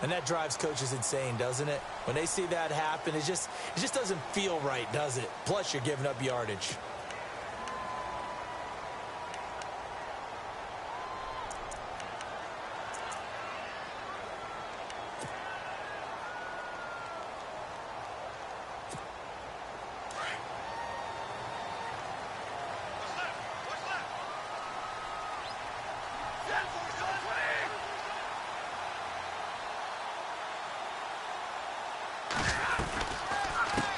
And that drives coaches insane, doesn't it? When they see that happen, it just doesn't feel right, does it? Plus, you're giving up yardage.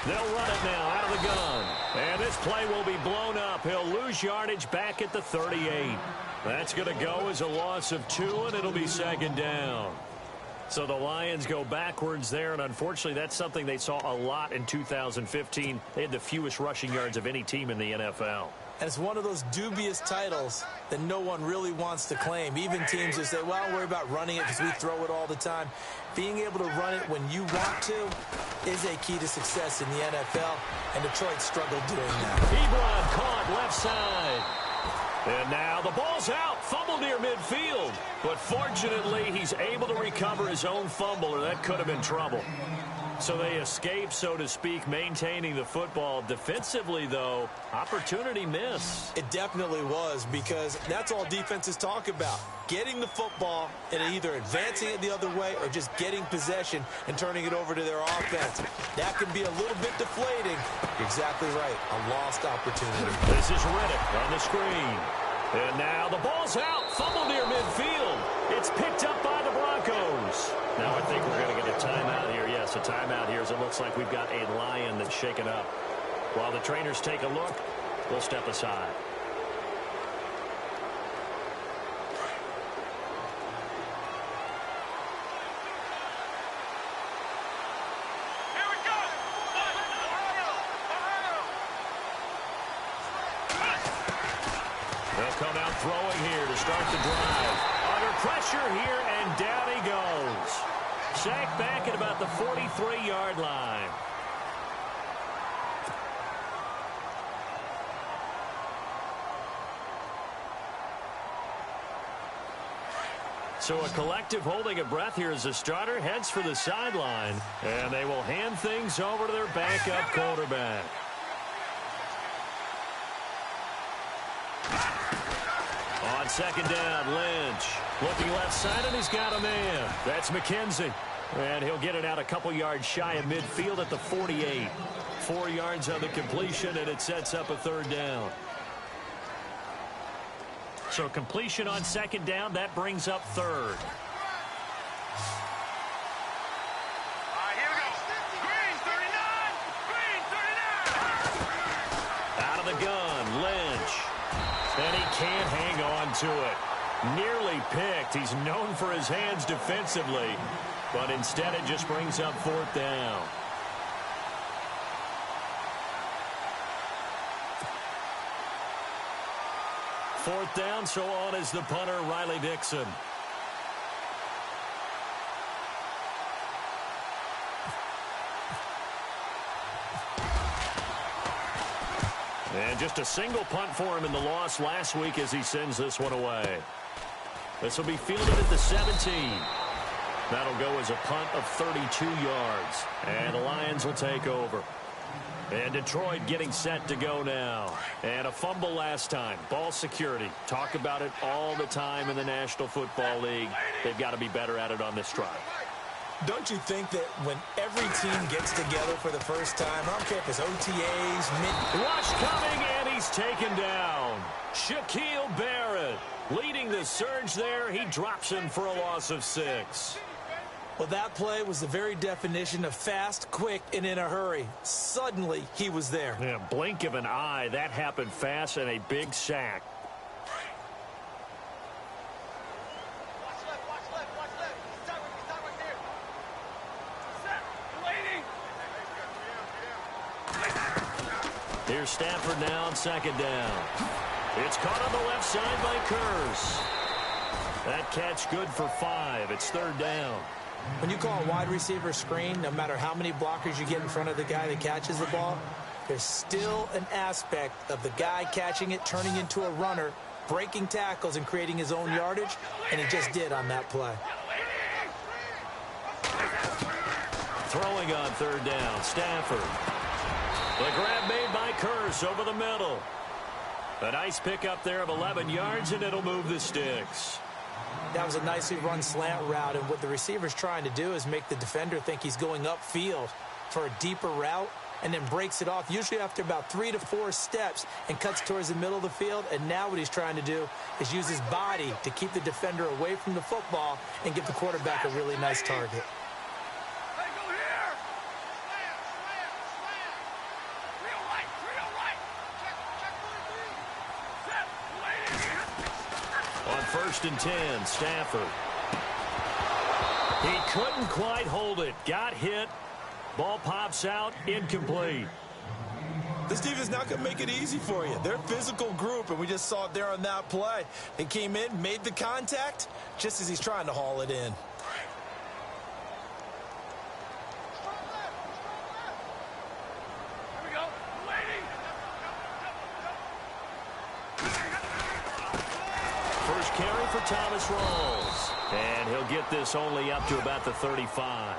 They'll run it now out of the gun. And this play will be blown up. He'll lose yardage back at the 38. That's going to go as a loss of 2, and it'll be second down. So the Lions go backwards there, and unfortunately that's something they saw a lot in 2015. They had the fewest rushing yards of any team in the NFL. And it's one of those dubious titles that no one really wants to claim. Even teams who say, well, don't worry about running it because we throw it all the time. Being able to run it when you want to is a key to success in the NFL, and Detroit struggled doing that. Ebron caught left side. And now the ball's out. Fumble near midfield. But fortunately, he's able to recover his own fumble, or that could have been trouble. So they escape, so to speak, maintaining the football. Defensively, though, opportunity miss. It definitely was, because that's all defenses talk about. Getting the football and either advancing it the other way or just getting possession and turning it over to their offense. That can be a little bit deflating. You're exactly right. A lost opportunity. This is Riddick on the screen. And now the ball's out. Fumble near midfield. It's picked up by the Broncos. Now I think we're going to get a timeout here. Yes, a timeout here, as it looks like we've got a Lion that's shaken up. While the trainers take a look, we'll step aside. They'll come out throwing here to start the drive. Under pressure here, and down he goes. Sacked back at about the 43-yard line. So a collective holding of breath here as the starter heads for the sideline. And they will hand things over to their backup quarterback. On second down, Lynch looking left side, and he's got a man. That's McKenzie. And he'll get it out a couple yards shy of midfield at the 48. 4 yards on the completion, and it sets up a third down. So completion on second down, that brings up third. Here we go. Green 39. Green 39. Out of the gun, Lynch. And he can't hang on to it. Nearly picked. He's known for his hands defensively. But instead it just brings up fourth down. Fourth down, so on is the punter, Riley Dixon. And just a single punt for him in the loss last week as he sends this one away. This will be fielded at the 17. That'll go as a punt of 32 yards. And the Lions will take over. And Detroit getting set to go now. And a fumble last time. Ball security. Talk about it all the time in the National Football League. They've got to be better at it on this drive. Don't you think that when every team gets together for the first time, I don't care if it's OTAs, Rush coming, and he's taken down. Shaquille Barrett leading the surge there. He drops him for a loss of 6. Well, that play was the very definition of fast, quick, and in a hurry. Suddenly, he was there. Yeah, blink of an eye. That happened fast, and a big sack. Here's Stafford now on second down. It's caught on the left side by Kurz. That catch good for 5. It's third down. When you call a wide receiver screen, no matter how many blockers you get in front of the guy that catches the ball, there's still an aspect of the guy catching it, turning into a runner, breaking tackles and creating his own yardage, and he just did on that play. Throwing on third down, Stafford. The grab made by Curse over the middle. A nice pickup there of 11 yards, and it'll move the sticks. That was a nicely run slant route, and what the receiver's trying to do is make the defender think he's going upfield for a deeper route, and then breaks it off, usually after about 3 to 4 steps, and cuts towards the middle of the field. And now what he's trying to do is use his body to keep the defender away from the football and give the quarterback a really nice target. First and 10, Stafford. He couldn't quite hold it. Got hit. Ball pops out, incomplete. This defense is not going to make it easy for you. They're a physical group, and we just saw it there on that play. They came in, made the contact, just as he's trying to haul it in. First carry for Thomas Rawls. And he'll get this only up to about the 35.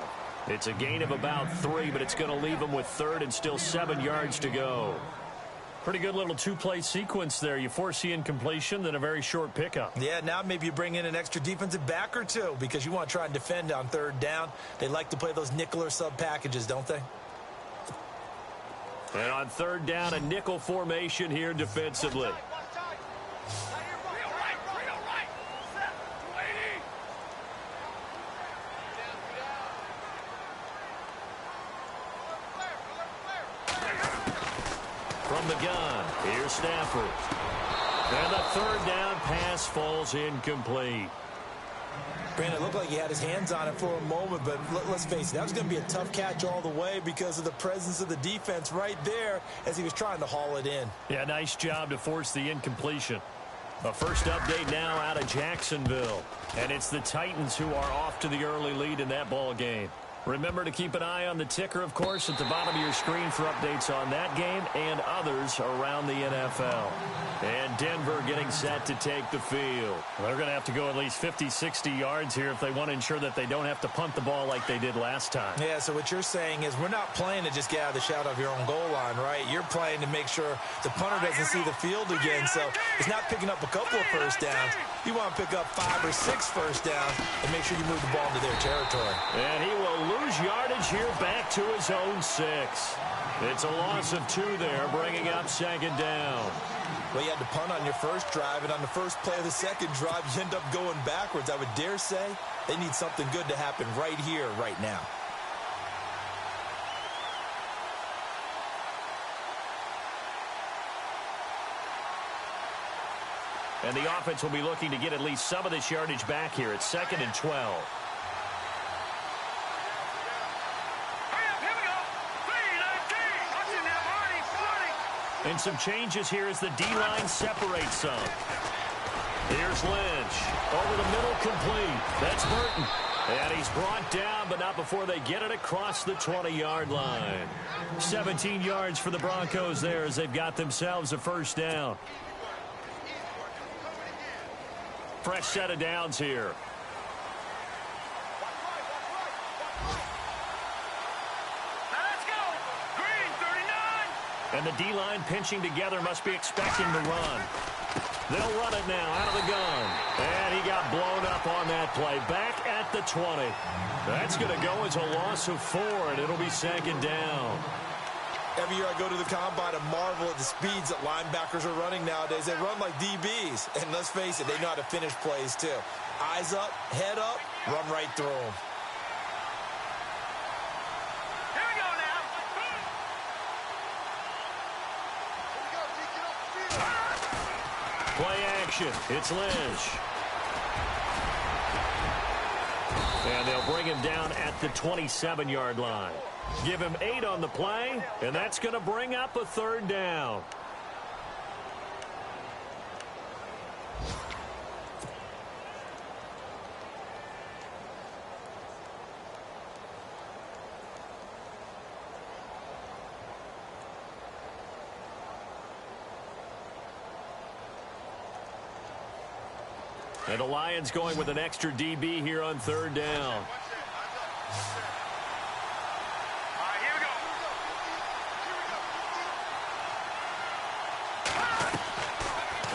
It's a gain of about 3, but it's going to leave him with third and still 7 yards to go. Pretty good little two-play sequence there. You force the incompletion, then a very short pickup. Yeah, now maybe you bring in an extra defensive back or two because you want to try and defend on third down. They like to play those nickel or sub packages, don't they? And on third down, a nickel formation here defensively. From the gun, here's Stafford. And the third down pass falls incomplete. Brandon, it looked like he had his hands on it for a moment, but let's face it, that was going to be a tough catch all the way because of the presence of the defense right there as he was trying to haul it in. Yeah, nice job to force the incompletion. A first update now out of Jacksonville. And it's the Titans who are off to the early lead in that ball game. Remember to keep an eye on the ticker, of course, at the bottom of your screen for updates on that game and others around the NFL. And Denver getting set to take the field. They're going to have to go at least 50, 60 yards here if they want to ensure that they don't have to punt the ball like they did last time. Yeah, so what you're saying is we're not playing to just get out of the shadow of your own goal line, right? You're playing to make sure the punter doesn't see the field again. So it's not picking up a couple of first downs. You want to pick up 5 or 6 first downs and make sure you move the ball into their territory. And he will lose yardage here back to his own 6. It's a loss of 2 there, bringing up second down. Well, you had to punt on your first drive, and on the first play of the second drive, you end up going backwards. I would dare say they need something good to happen right here, right now. And the offense will be looking to get at least some of this yardage back here. It's 2nd and 12. And some changes here as the D-line separates some. Here's Lynch. Over the middle, complete. That's Burton. And he's brought down, but not before they get it across the 20-yard line. 17 yards for the Broncos there as they've got themselves a first down. Fresh set of downs here. And the D-line pinching together must be expecting to run. They'll run it now out of the gun. And he got blown up on that play. Back at the 20. That's going to go as a loss of 4, and it'll be second down. Every year I go to the combine and marvel at the speeds that linebackers are running nowadays. They run like DBs. And let's face it, they know how to finish plays too. Eyes up, head up, run right through them. Play action. It's Lynch. And they'll bring him down at the 27-yard line. Give him 8 on the play, and that's going to bring up a third down. And the Lions going with an extra DB here on third down.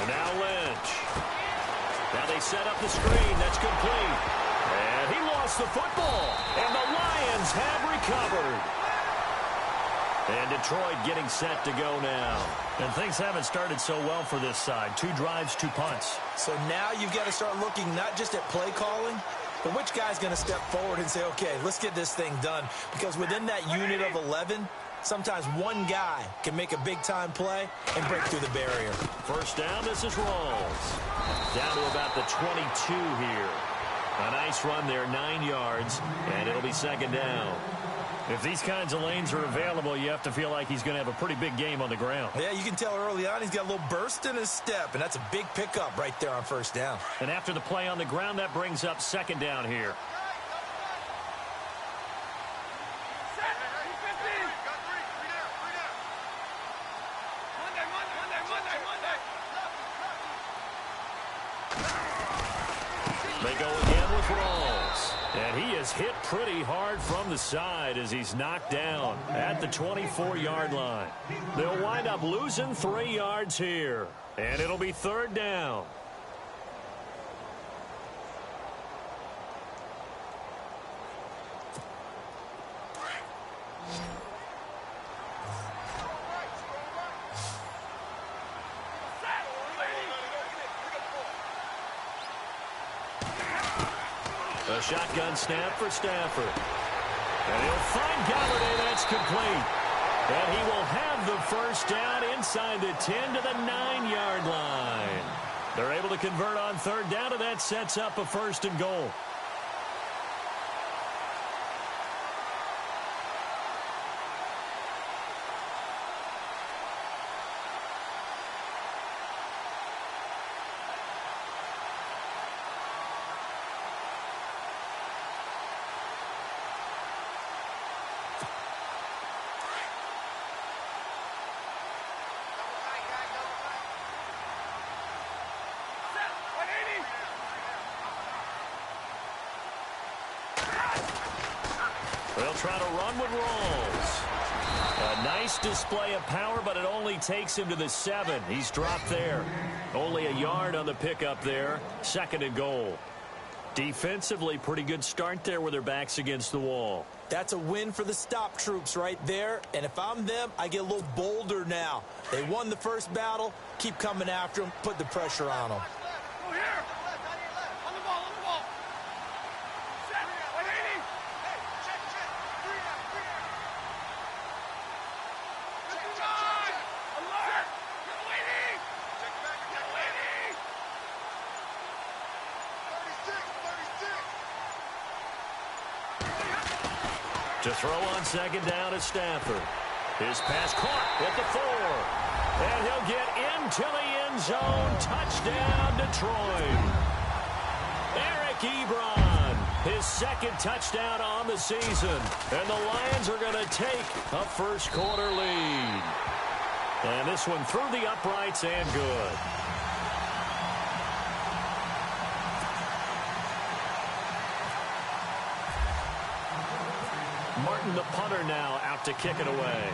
Now Lynch. Now they set up the screen. That's complete. And he lost the football. And the Lions have recovered. And Detroit getting set to go now. And things haven't started so well for this side. 2 drives, 2 punts. So now you've got to start looking not just at play calling, but which guy's going to step forward and say, okay, let's get this thing done. Because within that unit of 11, sometimes one guy can make a big-time play and break through the barrier. First down, this is Rawls. Down to about the 22 here. A nice run there, 9 yards, and it'll be second down. If these kinds of lanes are available, you have to feel like he's going to have a pretty big game on the ground. Yeah, you can tell early on he's got a little burst in his step, and that's a big pickup right there on first down. And after the play on the ground, that brings up second down here. They go again with Rawls. And he is hit pretty hard from the side as he's knocked down at the 24-yard line. They'll wind up losing 3 yards here. And it'll be third down. A shotgun snap for Stafford. And he'll find Galladay. That's complete. And he will have the first down inside the 10 to the 9-yard line. They're able to convert on third down, and that sets up a first and goal. They'll try to run with Rawls. A nice display of power, but it only takes him to the 7. He's dropped there. Only a yard on the pickup there. Second and goal. Defensively, pretty good start there with their backs against the wall. That's a win for the stop troops right there. And if I'm them, I get a little bolder now. They won the first battle. Keep coming after them. Put the pressure on them. Go here. On the ball, on the ball. Set. 180. Hey, check. Three out. Good job. Alert. Get waiting. Check back. Get waiting. 36. To throw on second down is Stafford. His pass caught at the 4. And he'll get into the end zone. Touchdown, Detroit. Eric Ebron, his second touchdown on the season. And the Lions are going to take a first quarter lead. And this one through the uprights and good. Martin, the punter, now out to kick it away.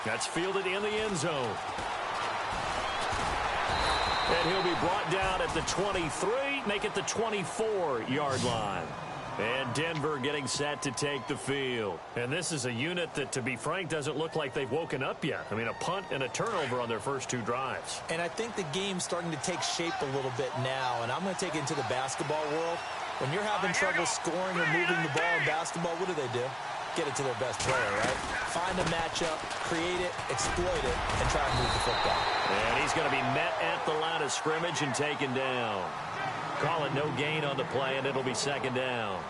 That's fielded in the end zone. And he'll be brought down at the 23, make it the 24-yard line. And Denver getting set to take the field. And this is a unit that, to be frank, doesn't look like they've woken up yet. I mean, a punt and a turnover on their first 2 drives. And I think the game's starting to take shape a little bit now. And I'm going to take it into the basketball world. When you're having trouble scoring or moving the ball in basketball, what do? Get it to their best player, right? Find a matchup, create it, exploit it, and try and move the football. And he's going to be met at the line of scrimmage and taken down. Call it no gain on the play, and it'll be second down.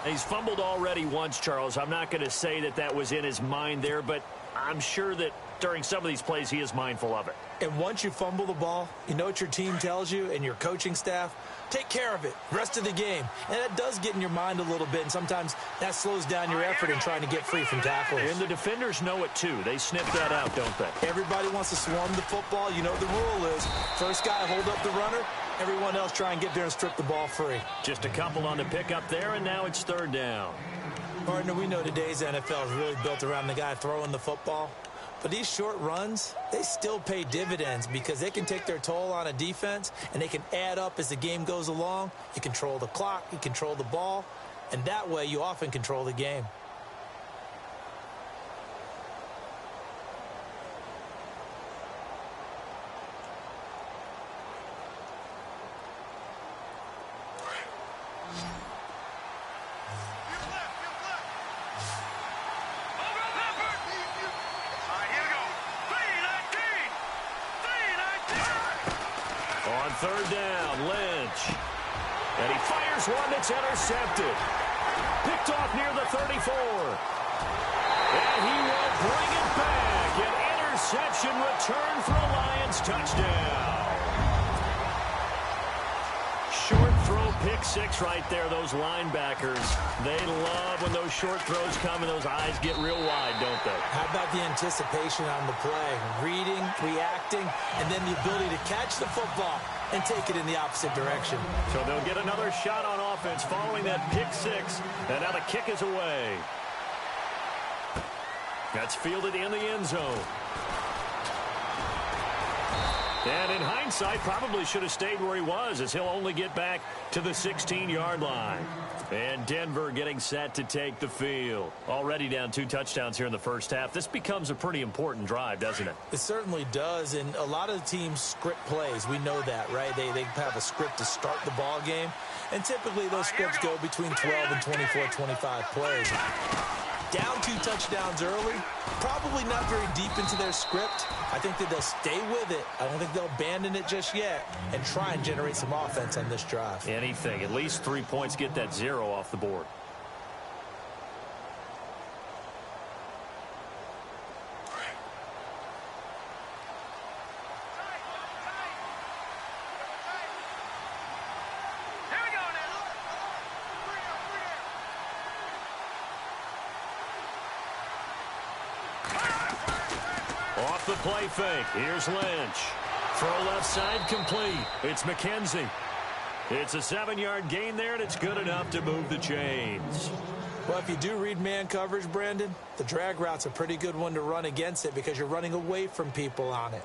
He's fumbled already once, Charles. I'm not going to say that was in his mind there, but I'm sure that during some of these plays he is mindful of it. And once you fumble the ball, you know what your team tells you and your coaching staff? Take care of it. Rest of the game. And that does get in your mind a little bit, and sometimes that slows down your effort in trying to get free from tacklers. And the defenders know it, too. They sniff that out, don't they? Everybody wants to swarm the football. You know what the rule is. First guy, hold up the runner. Everyone else try and get there and strip the ball free. Just a couple on the pickup there, and now it's third down. Partner, we know today's NFL is really built around the guy throwing the football. But these short runs, they still pay dividends because they can take their toll on a defense, and they can add up as the game goes along. You control the clock, you control the ball, and that way you often control the game. Third down, Lynch. And he fires one that's intercepted. Picked off near the 34. And he will bring it back. An interception return for a Lions touchdown. Short throw, pick six right there. Those linebackers, they love when those short throws come and those eyes get real wide, don't they? How about the anticipation on the play? Reading, reacting, and then the ability to catch the football and take it in the opposite direction. So they'll get another shot on offense following that pick six. And now the kick is away. That's fielded in the end zone. And in hindsight, probably should have stayed where he was, as he'll only get back to the 16-yard line. And Denver getting set to take the field. Already down 2 touchdowns here in the first half. This becomes a pretty important drive, doesn't it? It certainly does, and a lot of the teams script plays. We know that, right? They have a script to start the ball game, and typically those scripts go between 12 and 24, 25 plays. Down 2 touchdowns early, probably not very deep into their script. I think that they'll stay with it. I don't think they'll abandon it just yet and try and generate some offense on this drive. Anything. At least 3 points, get that 0 off the board. Off the play fake. Here's Lynch. Throw left side complete. It's McKenzie. It's a 7-yard gain there, and it's good enough to move the chains. Well, if you do read man coverage, Brandon, the drag route's a pretty good one to run against it because you're running away from people on it.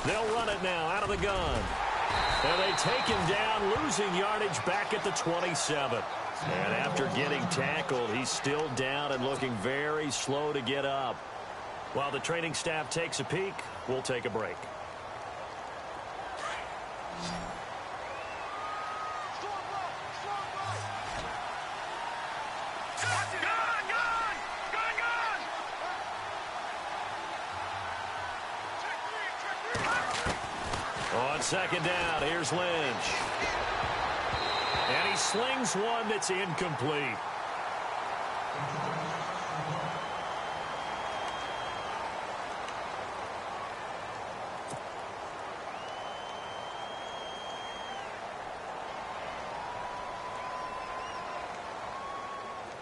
They'll run it now out of the gun. And they take him down, losing yardage back at the 27. And after getting tackled, he's still down and looking very slow to get up. While the training staff takes a peek, we'll take a break. On second down, here's Lynch. And he slings one that's incomplete.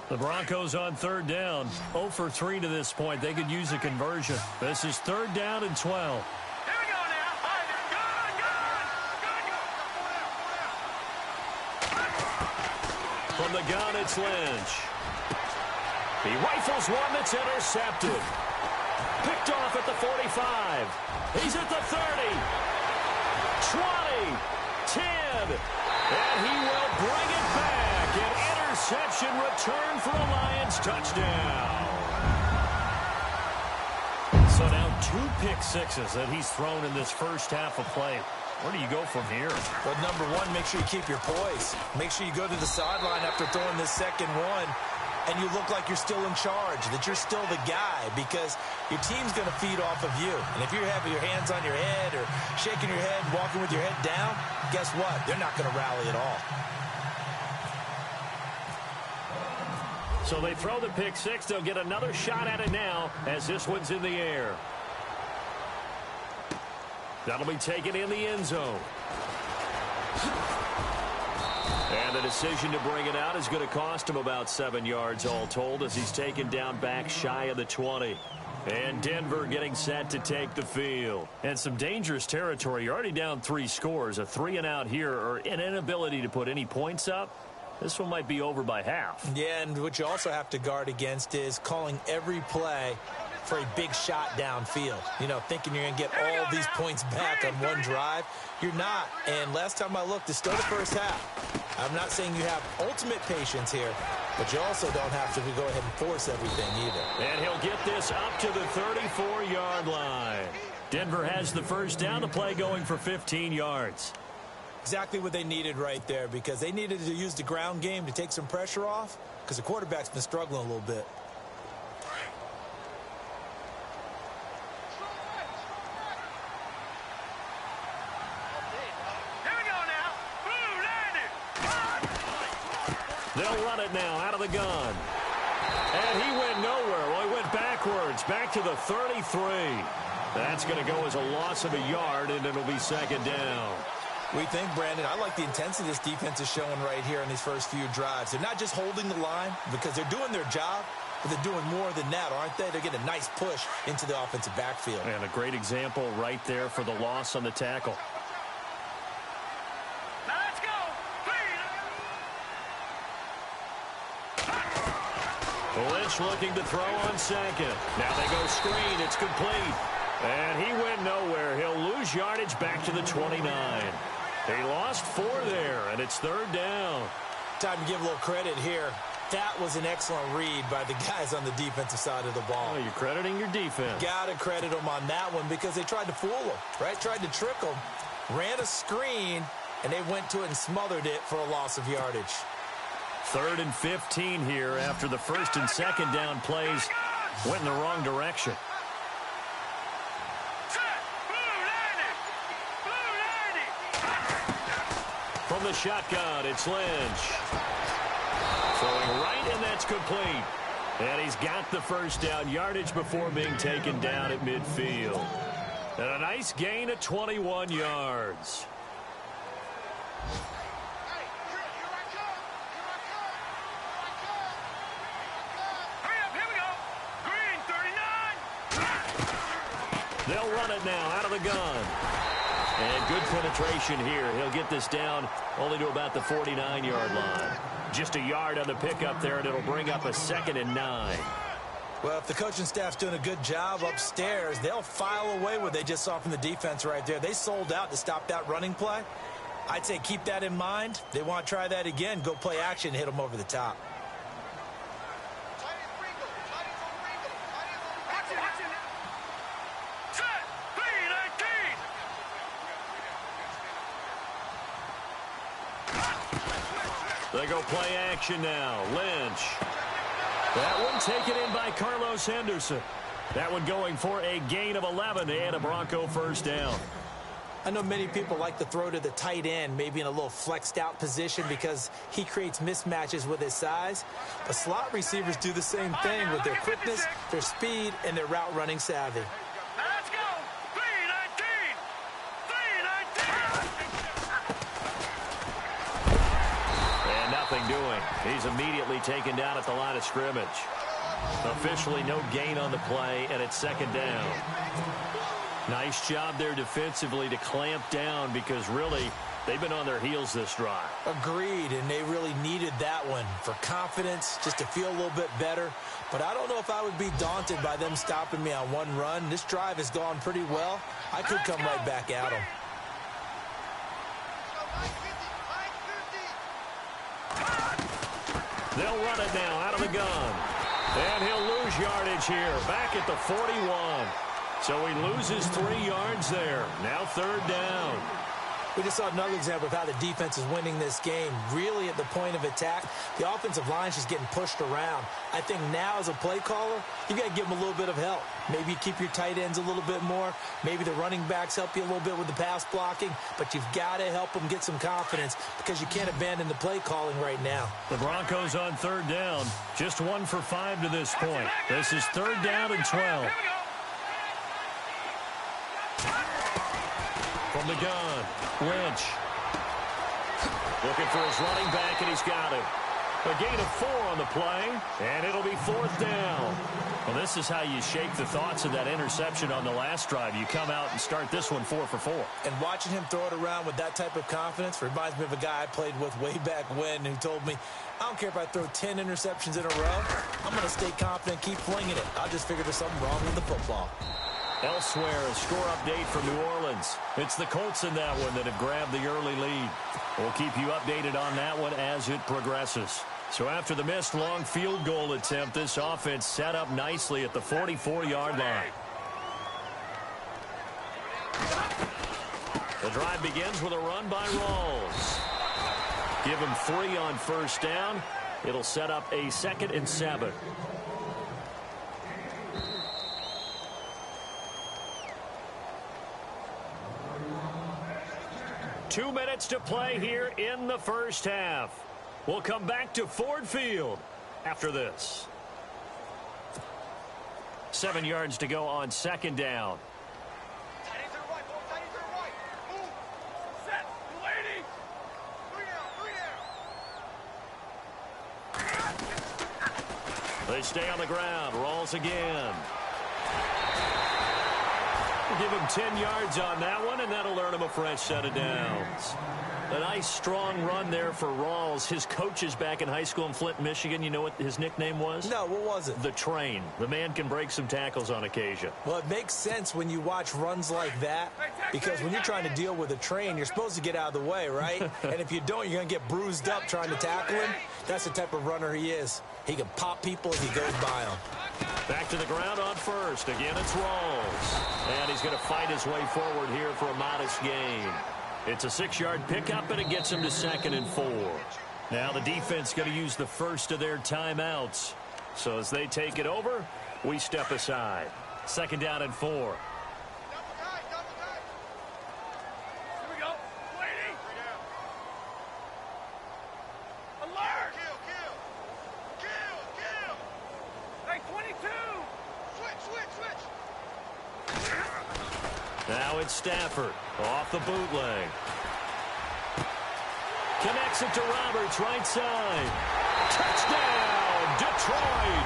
The Broncos on third down, 0 for 3 to this point. They could use a conversion. This is third down and 12. From the gun, it's Lynch. He rifles one that's intercepted. Picked off at the 45. He's at the 30. 20. 10. And he will bring it back. An interception return for a Lions touchdown. So now 2 pick sixes that he's thrown in this first half of play. Where do you go from here? Well, number one, make sure you keep your poise. Make sure you go to the sideline after throwing this second one, and you look like you're still in charge, that you're still the guy, because your team's going to feed off of you. And if you're having your hands on your head or shaking your head, walking with your head down, guess what? They're not going to rally at all. So they throw the pick six. They'll get another shot at it now as this one's in the air. That'll be taken in the end zone. And the decision to bring it out is going to cost him about 7 yards all told as he's taken down back shy of the 20. And Denver getting set to take the field. And some dangerous territory. You're already down 3 scores. A 3-and-out here or an inability to put any points up. This one might be over by half. Yeah, and what you also have to guard against is calling every play for a big shot downfield. You know, thinking you're going to get all these points back on one drive. You're not. And last time I looked, it's still the first half. I'm not saying you have ultimate patience here, but you also don't have to go ahead and force everything either. And he'll get this up to the 34-yard line. Denver has the first down. The play going for 15 yards. Exactly what they needed right there, because they needed to use the ground game to take some pressure off, because the quarterback's been struggling a little bit. They'll run it now out of the gun. And he went nowhere. Well, he went backwards, back to the 33. That's going to go as a loss of a yard, and it'll be second down. We think, Brandon, I like the intensity this defense is showing right here in these first few drives. They're not just holding the line because they're doing their job, but they're doing more than that, aren't they? They're getting a nice push into the offensive backfield. And a great example right there for the loss on the tackle. Lynch looking to throw on second. Now they go screen. It's complete. And he went nowhere. He'll lose yardage back to the 29. He lost 4 there, and it's third down. Time to give a little credit here. That was an excellent read by the guys on the defensive side of the ball. Oh, you're crediting your defense. Got to credit them on that one because they tried to fool them, right? Tried to trick them, ran a screen, and they went to it and smothered it for a loss of yardage. 3rd and 15 here after the first and second down plays went in the wrong direction. From the shotgun, it's Lynch. Throwing right, and that's complete. And he's got the first down yardage before being taken down at midfield. And a nice gain of 21 yards. They'll run it now out of the gun. And good penetration here. He'll get this down only to about the 49-yard line. Just a yard on the pickup there, and it'll bring up a 2nd and 9. Well, if the coaching staff's doing a good job upstairs, they'll file away what they just saw from the defense right there. They sold out to stop that running play. I'd say keep that in mind. They want to try that again. Go play action and hit them over the top. They go play action now. Lynch. That one taken in by Carlos Henderson. That one going for a gain of 11 and a Bronco first down. I know many people like to throw to the tight end, maybe in a little flexed out position because he creates mismatches with his size. But slot receivers do the same thing with their quickness, their speed, and their route running savvy. Let's go! 319! 319! And nothing doing. He's immediately taken down at the line of scrimmage. Officially no gain on the play, and it's second down. Nice job there defensively to clamp down because really they've been on their heels this drive. Agreed, and they really needed that one for confidence, just to feel a little bit better. But I don't know if I would be daunted by them stopping me on one run. This drive has gone pretty well. I could come right back at them. They'll run it now out of the gun. And he'll lose yardage here, back at the 41. So he loses 3 yards there. Now third down. We just saw another example of how the defense is winning this game. Really at the point of attack, the offensive line is just getting pushed around. I think now as a play caller, you got to give them a little bit of help. Maybe you keep your tight ends a little bit more. Maybe the running backs help you a little bit with the pass blocking. But you've got to help them get some confidence because you can't abandon the play calling right now. The Broncos on third down. Just 1 for 5 to this point. This is third down and 12. From the gun, Lynch. Looking for his running back, and he's got him. A gain of 4 on the play, and it'll be 4th down. Well, this is how you shake the thoughts of that interception on the last drive. You come out and start this one 4 for 4. And watching him throw it around with that type of confidence reminds me of a guy I played with way back when who told me, I don't care if I throw 10 interceptions in a row. I'm going to stay confident, keep flinging it. I'll just figure there's something wrong with the football. Elsewhere, a score update from New Orleans. It's the Colts in that one that have grabbed the early lead. We'll keep you updated on that one as it progresses. So after the missed long field goal attempt, this offense set up nicely at the 44-yard line. The drive begins with a run by Rawls. Give him 3 on first down. It'll set up a 2nd and 7. Two minutes to play here in the first half. We'll come back to Ford Field after this. 7 yards to go on 2nd down. Tight end to the right, boy. Tight end to the right. Move. Set. Lady. 3 down. They stay on the ground. Rawls again. We'll give him 10 yards on that one, and that'll earn him a fresh set of downs. A nice, strong run there for Rawls. His coaches back in high school in Flint, Michigan, you know what his nickname was? No, what was it? The Train. The man can break some tackles on occasion. Well, it makes sense when you watch runs like that, because when you're trying to deal with a train, you're supposed to get out of the way, right? And if you don't, you're going to get bruised up trying to tackle him. That's the type of runner he is. He can pop people as he goes by them. Back to the ground on first. Again, it's Rawls. And he's going to fight his way forward here for a modest gain. It's a 6-yard pickup, and it gets him to 2nd and 4. Now the defense going to use the first of their timeouts. So as they take it over, we step aside. 2nd down and 4. Double tight. Double tight. Here we go. Lady. 3 down. Alert. Kill. Hey, 22. Switch. Now it's Stafford off the bootleg. Connects it to Roberts, right side. Touchdown, Detroit.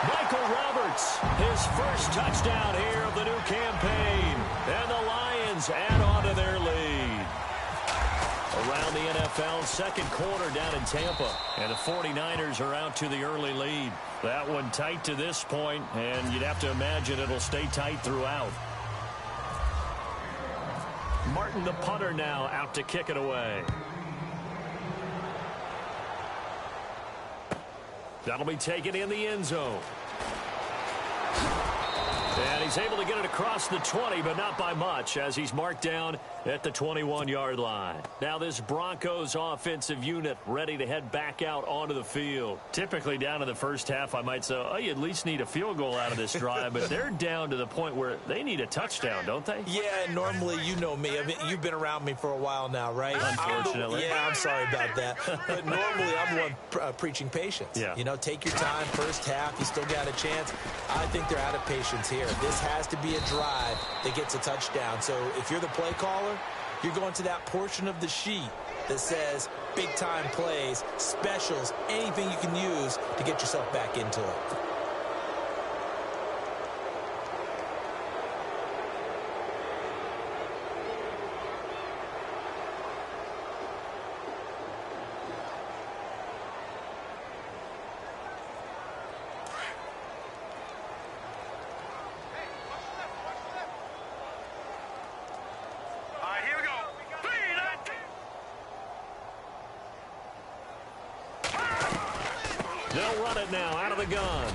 Michael Roberts, his first touchdown here of the new campaign. And the Lions add on to their lead. Around the NFL, 2nd quarter down in Tampa. And the 49ers are out to the early lead. That one tight to this point, and you'd have to imagine it'll stay tight throughout. Martin, the punter, now out to kick it away. That'll be taken in the end zone. And he's able to get it across the 20, but not by much, as he's marked down at the 21-yard line. Now this Broncos offensive unit ready to head back out onto the field. Typically down in the first half, I might say, oh, you at least need a field goal out of this drive, but they're down to the point where they need a touchdown, don't they? Yeah, normally, you know me. I mean, you've been around me for a while now, right? Unfortunately. I'm sorry about that. But normally, I'm the one preaching patience. Yeah. You know, take your time. First half, you still got a chance. I think they're out of patience here. This has to be a drive that gets a touchdown. So if you're the play caller, you're going to that portion of the sheet that says big-time plays, specials, anything you can use to get yourself back into it. They'll run it now out of the gun.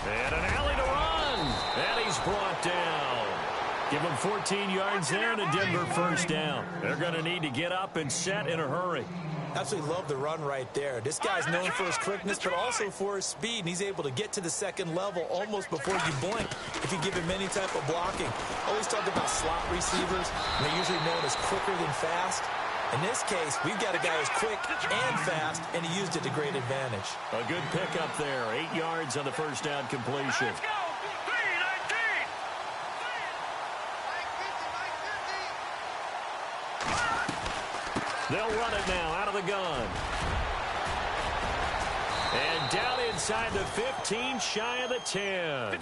And an alley to run. And he's brought down. Give him 14 yards there and a Denver first down. They're going to need to get up and set in a hurry. Absolutely love the run right there. This guy's known for his quickness, but also for his speed, and he's able to get to the 2nd level almost before you blink if you give him any type of blocking. Always talk about slot receivers, and they're usually known as quicker than fast. In this case, we've got a guy who's quick and fast, and he used it to great advantage. A good pickup there. 8 yards on the first down completion. Let's go. 3-19. They'll run it now out of the gun. inside the 15, shy of the 10.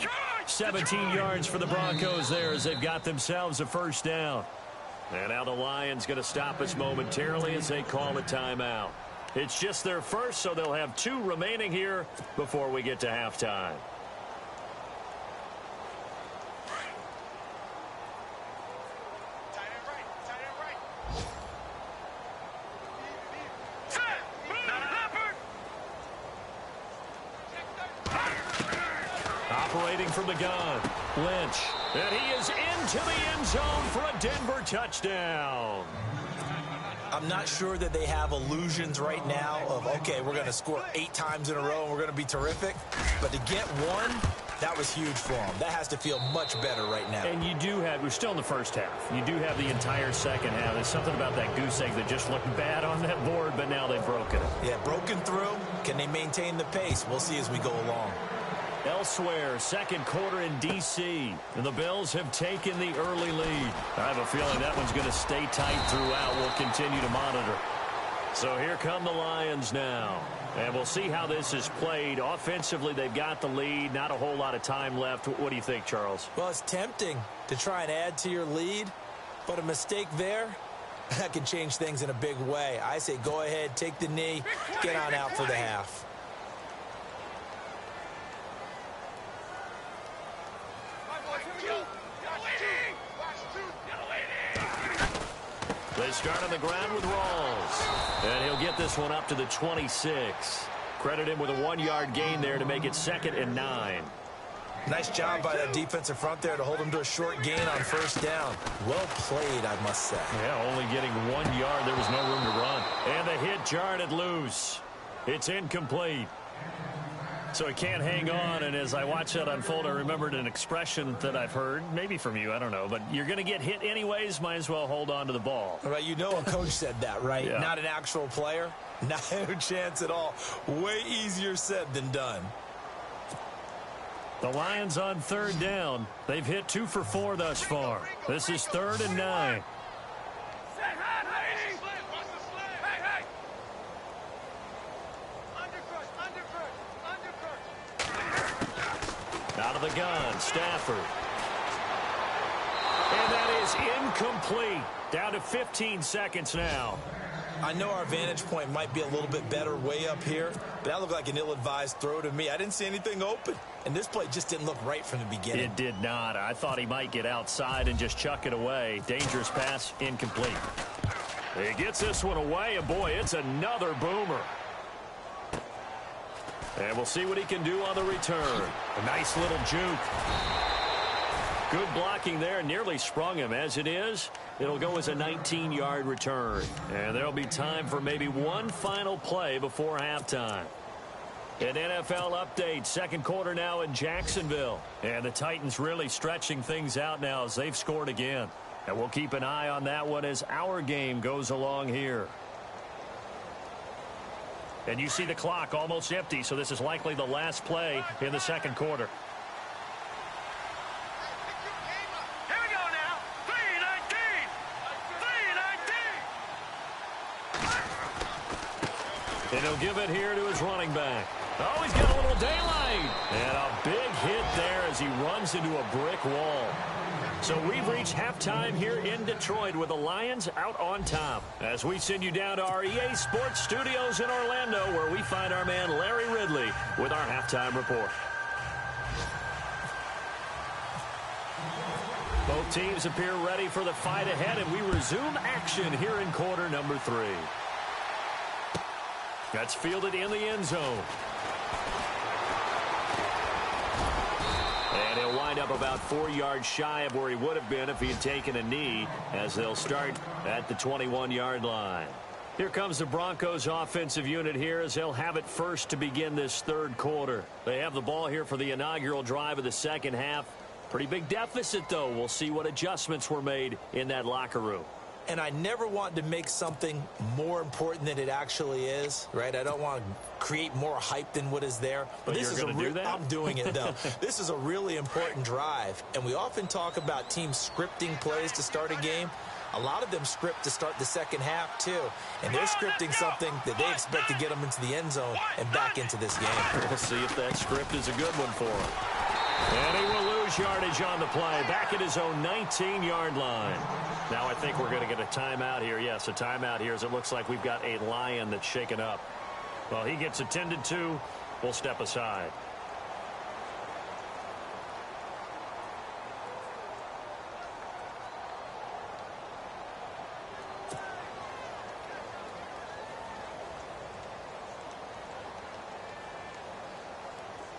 17 yards for the Broncos there as they've got themselves a first down. And now the Lions going to stop us momentarily as they call a timeout. It's just their first, so they'll have 2 remaining here before we get to halftime. Operating from the gun, Lynch. And he is into the end zone for a Denver touchdown. I'm not sure that they have illusions right now of, okay, we're going to score 8 times in a row and we're going to be terrific. But to get 1, that was huge for them. That has to feel much better right now. And you do have, we're still in the first half. You do have the entire second half. There's something about that goose egg that just looked bad on that board, but now they've broken it. Yeah, broken through. Can they maintain the pace? We'll see as we go along. Elsewhere, second quarter in D.C. And the Bills have taken the early lead. I have a feeling that one's going to stay tight throughout. We'll continue to monitor. So here come the Lions now. And we'll see how this is played. Offensively, they've got the lead. Not a whole lot of time left. What do you think, Charles? Well, it's tempting to try and add to your lead. But a mistake there, that can change things in a big way. I say go ahead, take the knee, get on out for the half. They start on the ground with Rawls. And he'll get this one up to the 26. Credit him with a 1-yard gain there to make it 2nd and 9. Nice job by that defensive front there to hold him to a short gain on first down. Well played, I must say. Yeah, only getting 1 yard. There was no room to run. And the hit jarred it loose. It's incomplete. So he can't hang on, and as I watch that unfold, I remembered an expression that I've heard, maybe from you, I don't know, but you're going to get hit anyways, might as well hold on to the ball. Right, you know a coach said that, right? Yeah. Not an actual player. No chance at all. Way easier said than done. The Lions on 3rd down. They've hit 2 for 4 thus far. This is 3rd and 9. Out of the gun, Stafford. And that is incomplete. Down to 15 seconds now. I know our vantage point might be a little bit better way up here, but that looked like an ill-advised throw to me. I didn't see anything open, and this play just didn't look right from the beginning. It did not. I thought he might get outside and just chuck it away. Dangerous pass, incomplete. He gets this one away, and boy, it's another boomer. And we'll see what he can do on the return. A nice little juke. Good blocking there. Nearly sprung him. As it is, it'll go as a 19-yard return. And there'll be time for maybe one final play before halftime. An NFL update. Second quarter now in Jacksonville. And the Titans really stretching things out now as they've scored again. And we'll keep an eye on that one as our game goes along here. And you see the clock almost empty, so this is likely the last play in the second quarter. Here we go now. 3:19. 3:19. And he'll give it here to his running back. Oh, he's got a little daylight. And a big hit there as he runs into a brick wall. So we've reached halftime here in Detroit with the Lions out on top. As we send you down to our EA Sports Studios in Orlando, where we find our man Larry Ridley with our halftime report. Both teams appear ready for the fight ahead, and we resume action here in quarter number 3. That's fielded in the end zone. And he'll wind up about 4 yards shy of where he would have been if he had taken a knee, as they'll start at the 21-yard line. Here comes the Broncos offensive unit here as they'll have it first to begin this third quarter. They have the ball here for the inaugural drive of the second half. Pretty big deficit, though. We'll see what adjustments were made in that locker room. And I never want to make something more important than it actually is, right? I don't want to create more hype than what is there. But this you're going to do that? I'm doing it, though. This is a really important drive. And we often talk about teams scripting plays to start a game. a lot of them script to start the second half too. And they're scripting something that they expect to get them into the end zone and back into this game. We'll see if that script is a good one for him. And he will lose yardage on the play, back at his own 19-yard line. Now I think we're going to get a timeout here. Yes, a timeout here as it looks like we've got a Lion that's shaken up. Well, he gets attended to. We'll step aside.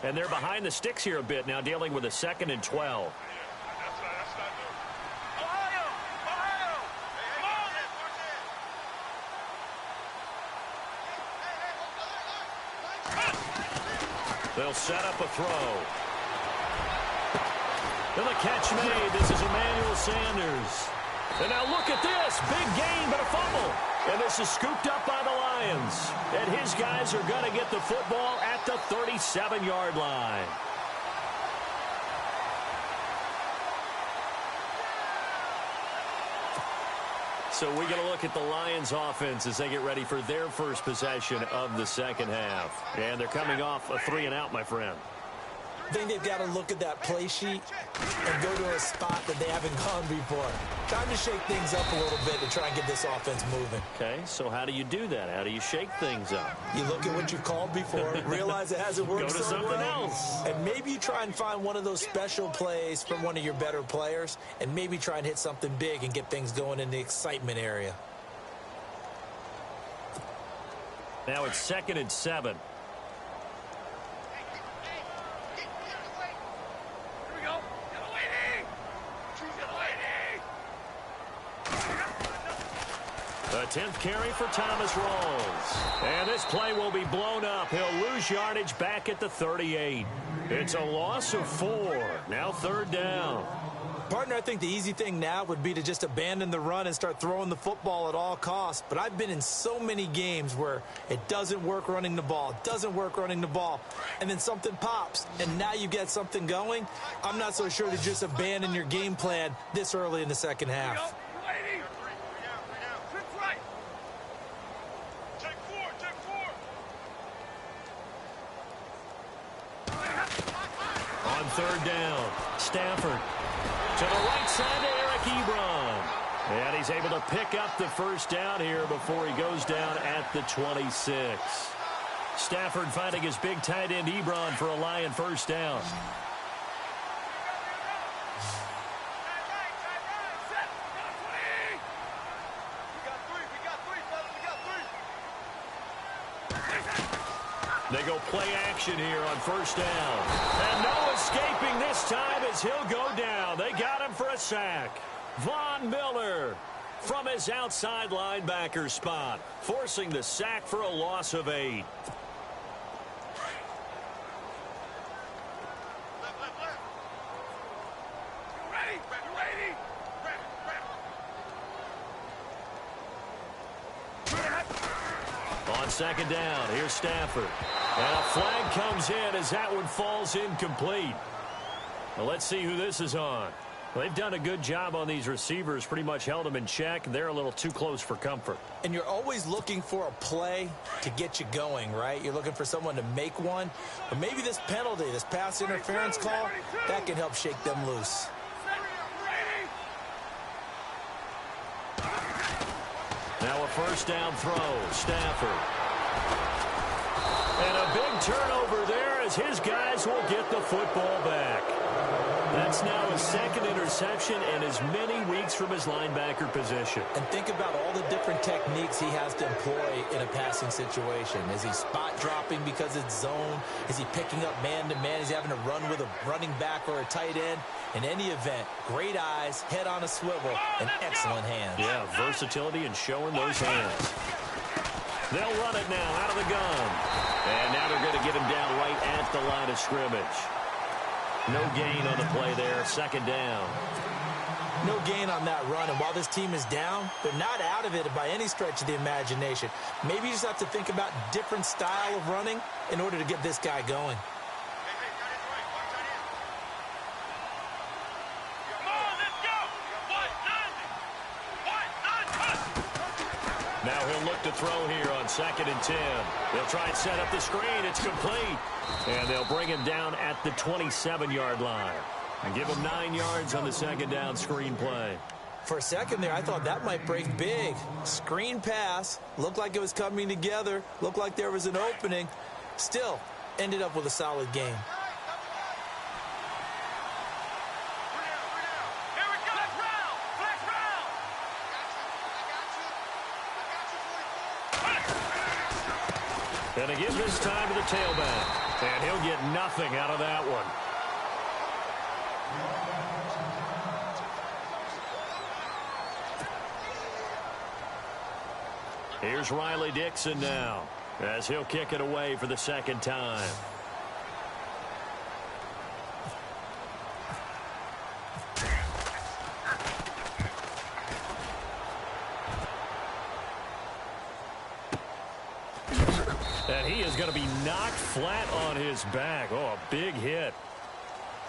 And they're behind the sticks here a bit now, dealing with a 2nd and 12. They'll set up a throw. And the catch made. This is Emmanuel Sanders. And now look at this. Big gain, but a fumble. And this is scooped up by the Lions. And his guys are going to get the football at the 37-yard line. So we get a look at the Lions offense as they get ready for their first possession of the second half. And they're coming off a 3-and-out, my friend. I think they've got to look at that play sheet and go to a spot that they haven't gone before. Time to shake things up a little bit to try and get this offense moving. Okay, so how do you do that? How do you shake things up? You look at what you've called before, realize it hasn't worked go to so something well, else. and maybe you try and find one of those special plays from one of your better players, and maybe try and hit something big and get things going in the excitement area. Now it's 2nd and 7. The 10th carry for Thomas Rawls. And this play will be blown up. He'll lose yardage back at the 38. It's a loss of 4. Now 3rd down. Partner, I think the easy thing now would be to just abandon the run and start throwing the football at all costs. But I've been in so many games where it doesn't work running the ball. It doesn't work running the ball. And then something pops, and now you get something going. I'm not so sure to just abandon your game plan this early in the second half. On 3rd down, Stafford to the right side to Eric Ebron. And he's able to pick up the first down here before he goes down at the 26. Stafford finding his big tight end Ebron for a Lion first down. They go play action here on first down. And no escaping this time as he'll go down. They got him for a sack. Von Miller from his outside linebacker spot, forcing the sack for a loss of 8. On 2nd down, here's Stafford. And a flag comes in as that one falls incomplete. Well, let's see who this is on. Well, they've done a good job on these receivers, pretty much held them in check. They're a little too close for comfort. And you're always looking for a play to get you going, right? You're looking for someone to make one. But maybe this penalty, this pass interference call, that can help shake them loose. Now a first down throw, Stafford. And a big turnover there as his guys will get the football back. That's now his 2nd interception and as many weeks from his linebacker position. And think about all the different techniques he has to employ in a passing situation. Is he spot dropping because it's zone? Is he picking up man-to-man? Is he having to run with a running back or a tight end? In any event, great eyes, head on a swivel, and excellent hands. Yeah, versatility and showing those hands. They'll run it now out of the gun. And now they're going to get him down right at the line of scrimmage. No gain on the play there, 2nd down. No gain on that run, and while this team is down, they're not out of it by any stretch of the imagination. Maybe you just have to think about different style of running in order to get this guy going. Come on, let's go! 190! 190! look to throw here on 2nd and 10. They'll try and set up the screen. It's complete. And they'll bring him down at the 27-yard line. And give him 9 yards on the 2nd down screen play. For a second there, I thought that might break big. Screen pass. Looked like it was coming together. Looked like there was an opening. Still, ended up with a solid game. And he gives this time to the tailback. And he'll get nothing out of that one. Here's Riley Dixon now, as he'll kick it away for the 2nd time. And he is going to be knocked flat on his back. Oh, a big hit.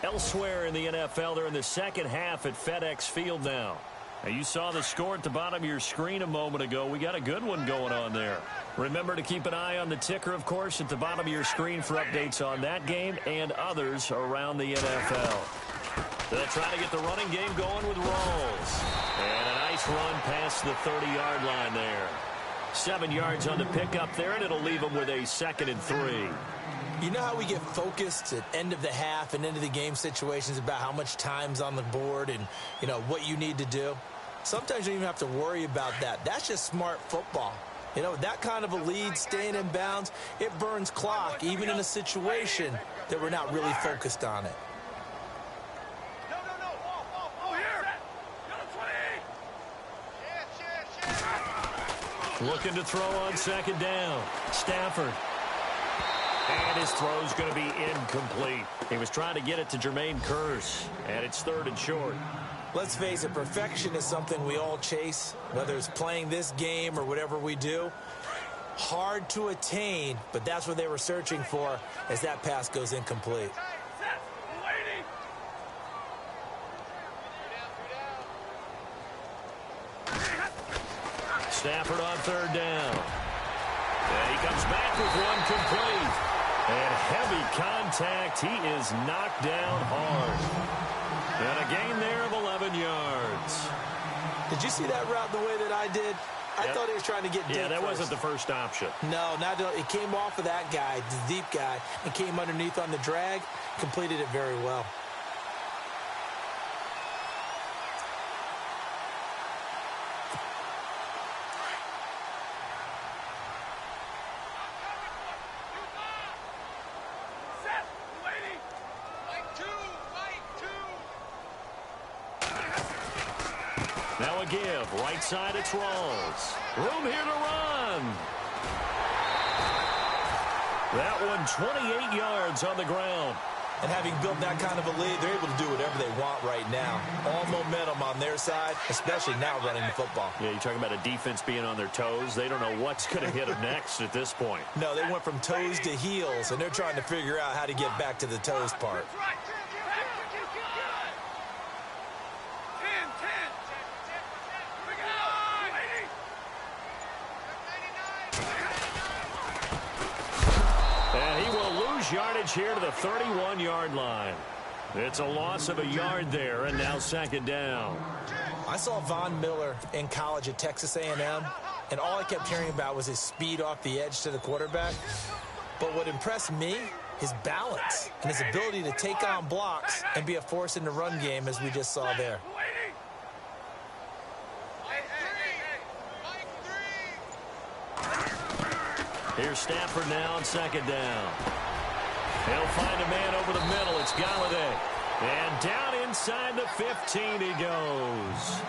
Elsewhere in the NFL, they're in the 2nd half at FedEx Field now. Now, you saw the score at the bottom of your screen a moment ago. We got a good one going on there. Remember to keep an eye on the ticker, of course, at the bottom of your screen for updates on that game and others around the NFL. They'll try to get the running game going with Rawls. And a nice run past the 30-yard line there. 7 yards on the pickup there, and it'll leave them with a 2nd and 3. You know how we get focused at end of the half and end of the game situations about how much time's on the board and, you know, what you need to do? Sometimes you don't even have to worry about that. That's just smart football. You know, that kind of a lead, staying in bounds, it burns clock, even in a situation that we're not really focused on it. Looking to throw on 2nd down. Stafford. And his throw's going to be incomplete. He was trying to get it to Jermaine Kearse, and it's 3rd and short. Let's face it, perfection is something we all chase, whether it's playing this game or whatever we do. Hard to attain, but that's what they were searching for as that pass goes incomplete. Stafford on 3rd down. And he comes back with one complete. And heavy contact. He is knocked down hard. And a gain there of 11 yards. Did you see that route the way that I did? I thought he was trying to get deep. Yeah, that first. wasn't the first option. No, not it came off of that guy, the deep guy, and came underneath on the drag. Completed it very well. Now a give. Right side, it's Rawls. Room here to run. That one 28 yards on the ground. And having built that kind of a lead, they're able to do whatever they want right now. All momentum on their side, especially now running the football. Yeah, you're talking about a defense being on their toes. They don't know what's going to hit them next at this point. No, they went from toes to heels, and they're trying to figure out how to get back to the toes part. Yardage here to the 31-yard line. It's a loss of a yard there, and now 2nd down. I saw Von Miller in college at Texas A&M, and all I kept hearing about was his speed off the edge to the quarterback. But what impressed me, his balance and his ability to take on blocks and be a force in the run game, as we just saw there. Here's Stafford now on 2nd down. He'll find a man over the middle. It's Galladay. And down inside the 15 he goes.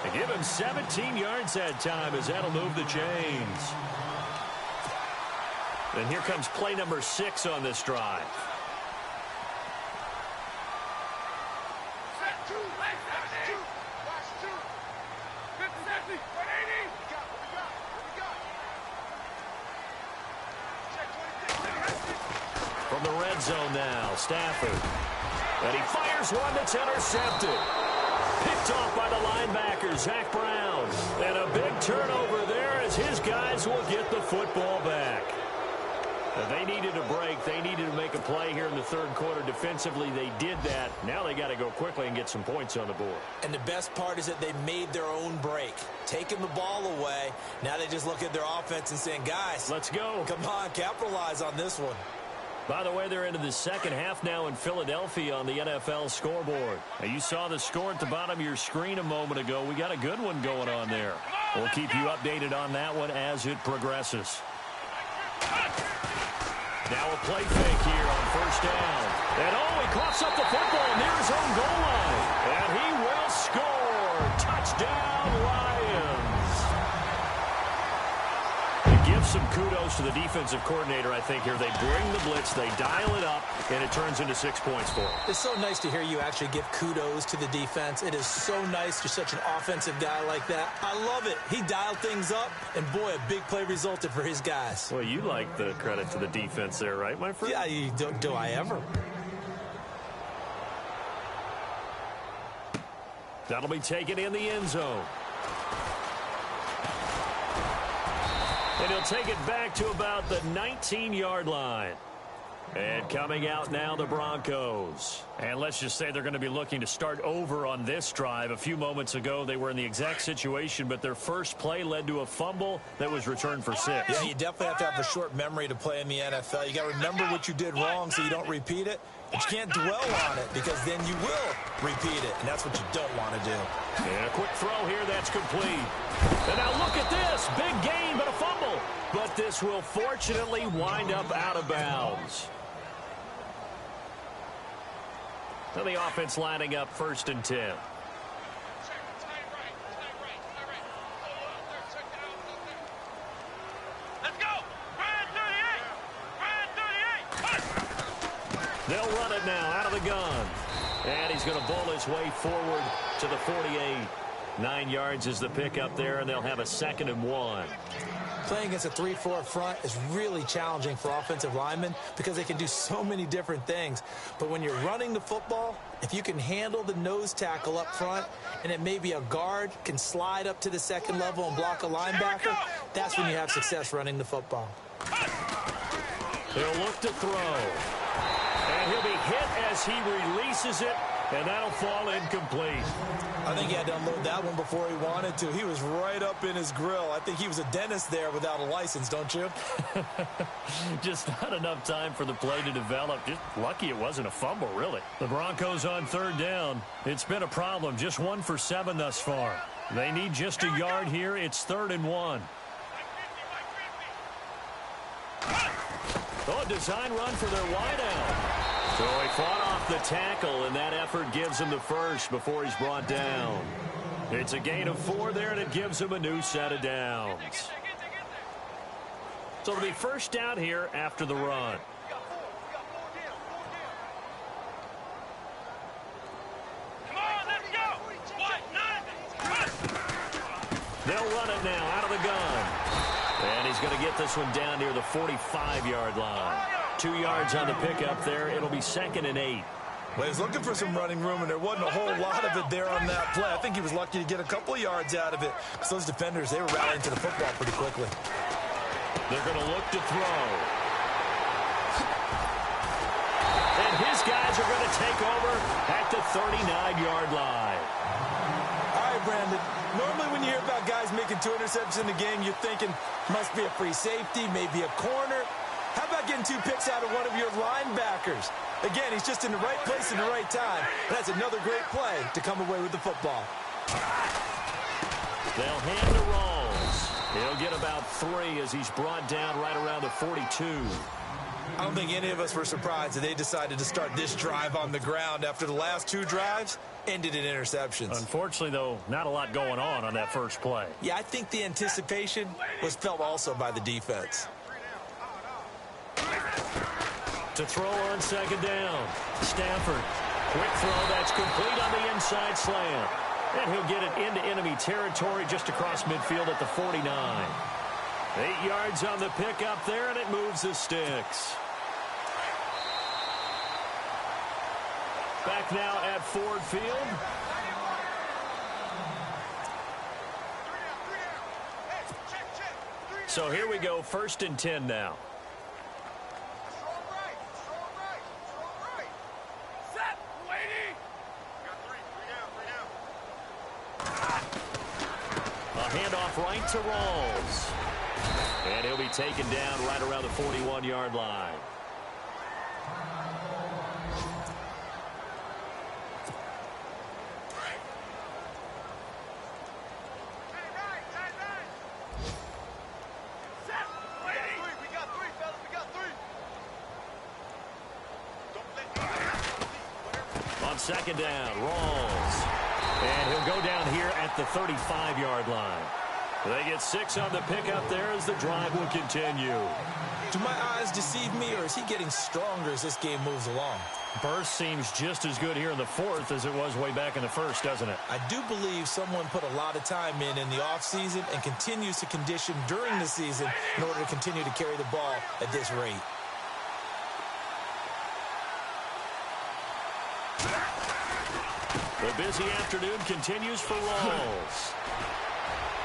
They give him 17 yards that time as that'll move the chains. And here comes play number 6 on this drive. From the red zone now, Stafford. And he fires one that's intercepted. Picked off by the linebacker, Zach Brown. And a big turnover there as his guy get the football back. They needed a break. They needed to make a play here in the third quarter. Defensively, they did that. Now they got to go quickly and get some points on the board. And the best part is that they made their own break. Taking the ball away. Now they just look at their offense and saying, guys, let's go. Come on, capitalize on this one. By the way, they're into the second half now in Philadelphia on the NFL scoreboard. Now, you saw the score at the bottom of your screen a moment ago. We got a good one going on there. We'll keep you updated on that one as it progresses. Now a play fake here on first down. And he coughs up the football near his own goal line. And he will score. Touchdown, Lions. It gives some kudos to the defensive coordinator, I think, here. They bring the blitz, they dial it up, and it turns into 6 points for them. It's so nice to hear you actually give kudos to the defense. It is so nice. You're such an offensive guy like that. I love it. He dialed things up, and boy, a big play resulted for his guys. Well, you like the credit to the defense there, right, my friend? Yeah, do I ever? That'll be taken in the end zone. And he'll take it back to about the 19-yard line. And coming out now, the Broncos. And let's just say they're going to be looking to start over on this drive. A few moments ago, they were in the exact situation, but their first play led to a fumble that was returned for 6. Yeah, you definitely have to have a short memory to play in the NFL. You got to remember what you did wrong so you don't repeat it. But you can't dwell on it because then you will repeat it, and that's what you don't want to do. And a quick throw here, that's complete. And now look at this. Big gain, but a fumble. But this will fortunately wind up out of bounds. So the offense lining up 1st and 10. They'll run it now out of the gun. And he's going to bowl his way forward to the 48. 9 yards is the pickup there, and they'll have a 2nd and 1. Playing against a 3-4 front is really challenging for offensive linemen because they can do so many different things. But when you're running the football, if you can handle the nose tackle up front and it maybe a guard can slide up to the 2nd level and block a linebacker, that's when you have success running the football. They'll look to throw. And he'll be hit as he releases it, and that'll fall incomplete. I think he had to unload that one before he wanted to. He was right up in his grill. I think he was a dentist there without a license, don't you? Just not enough time for the play to develop. Just lucky it wasn't a fumble, really. The Broncos on 3rd down. It's been a problem. Just 1 for 7 thus far. They need just a yard here. It's 3rd and 1. Oh, a design run for their wideout. So he fought off the tackle, and that effort gives him the first before he's brought down. It's a gain of 4 there, and it gives him a new set of downs. So it'll be 1st down here after the run. They'll run it now out of the gun. And he's going to get this one down near the 45-yard line. 2 yards on the pickup there. It'll be 2nd and 8. Well, he was looking for some running room, and there wasn't a whole lot of it there on that play. I think he was lucky to get a couple of yards out of it because those defenders, they were rallying to the football pretty quickly. They're going to look to throw. And his guys are going to take over at the 39-yard line. All right, Brandon. Normally when you hear about guys making 2 interceptions in the game, you're thinking must be a free safety, maybe a corner. How about getting 2 picks out of one of your linebackers? Again, he's just in the right place at the right time. That's another great play to come away with the football. They'll hand to Rawls. He'll get about 3 as he's brought down right around the 42. I don't think any of us were surprised that they decided to start this drive on the ground after the last 2 drives ended in interceptions. Unfortunately, though, not a lot going on that first play. Yeah, I think the anticipation was felt also by the defense. To throw on 2nd down. Stafford. Quick throw that's complete on the inside slant. And he'll get it into enemy territory just across midfield at the 49. 8 yards on the pickup there, and it moves the sticks. Back now at Ford Field. So here we go, 1st and 10 now. Strong right. Strong right. Strong right. Set. Lady. We got three down. A handoff right to Rawls. And he'll be taken down right around the 41-yard line. Second down, Rawls. And he'll go down here at the 35-yard line. They get 6 on the pickup there as the drive will continue. Do my eyes deceive me, or is he getting stronger as this game moves along? Burst seems just as good here in the 4th as it was way back in the 1st, doesn't it? I do believe someone put a lot of time in the offseason and continues to condition during the season in order to continue to carry the ball at this rate. The busy afternoon continues for Rawls.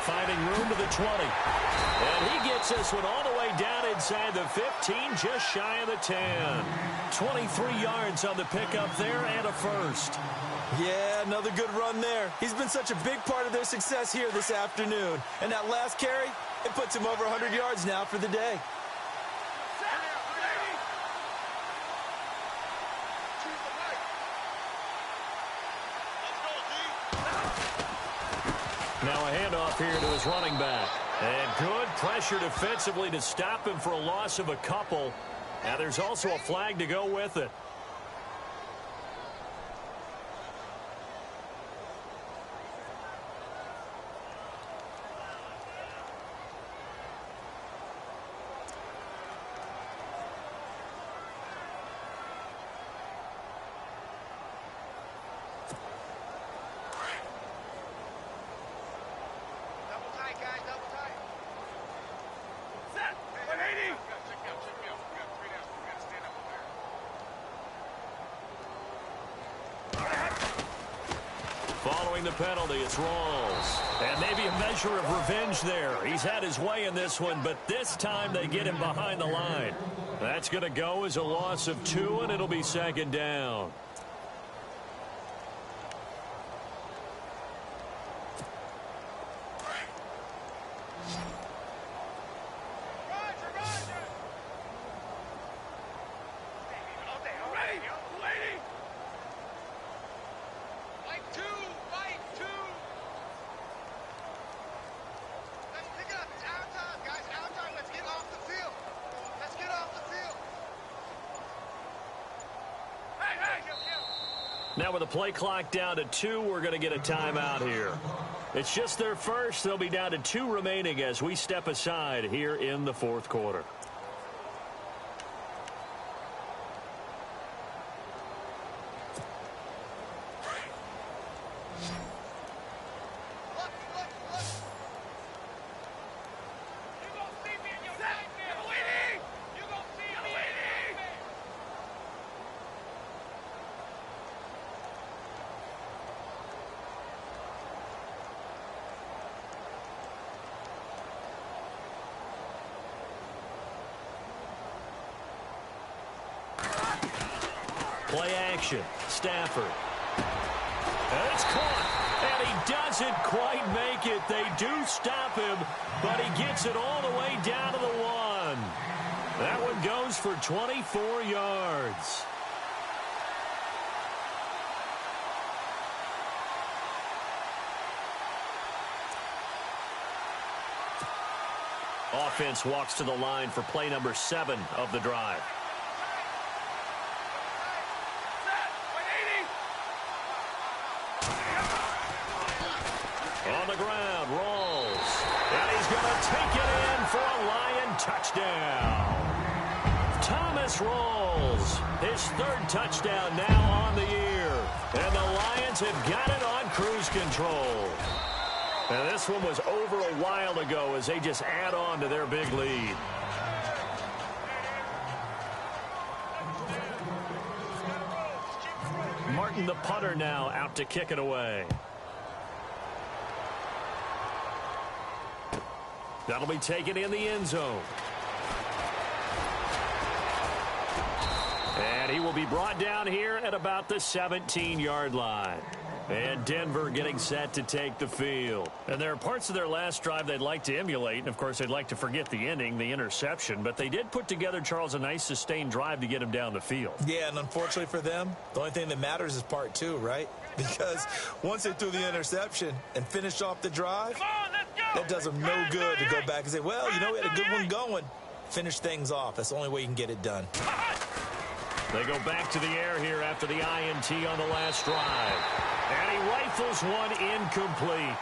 Finding room to the 20. And he gets this one all the way down inside the 15, just shy of the 10. 23 yards on the pickup there and a first. Yeah, another good run there. He's been such a big part of their success here this afternoon. And that last carry, it puts him over 100 yards now for the day. Now a handoff here to his running back. And good pressure defensively to stop him for a loss of a couple. Now there's also a flag to go with it. Following the penalty, it's Rawls. And maybe a measure of revenge there. He's had his way in this one, but this time they get him behind the line. That's going to go as a loss of 2, and it'll be 2nd down. Now with the play clock down to 2, we're going to get a timeout here. It's just their first. They'll be down to 2 remaining as we step aside here in the 4th quarter. Play action. Stafford. And it's caught. And he doesn't quite make it. They do stop him, but he gets it all the way down to the 1. That one goes for 24 yards. Offense walks to the line for play number 7 of the drive. On the ground, Rawls. And he's going to take it in for a Lion touchdown. Thomas Rawls, his 3rd touchdown now on the year. And the Lions have got it on cruise control. And this one was over a while ago as they just add on to their big lead. Martin, the punter, now out to kick it away. That'll be taken in the end zone. And he will be brought down here at about the 17-yard line. And Denver getting set to take the field. And there are parts of their last drive they'd like to emulate. And, of course, they'd like to forget the ending, the interception. But they did put together, Charles, a nice sustained drive to get him down the field. Yeah, and unfortunately for them, the only thing that matters is part two, right? Because once they threw the interception and finished off the drive, that does them no good to go back and say, well, you know, we had a good one going. Finish things off. That's the only way you can get it done. They go back to the air here after the INT on the last drive. And he rifles one incomplete.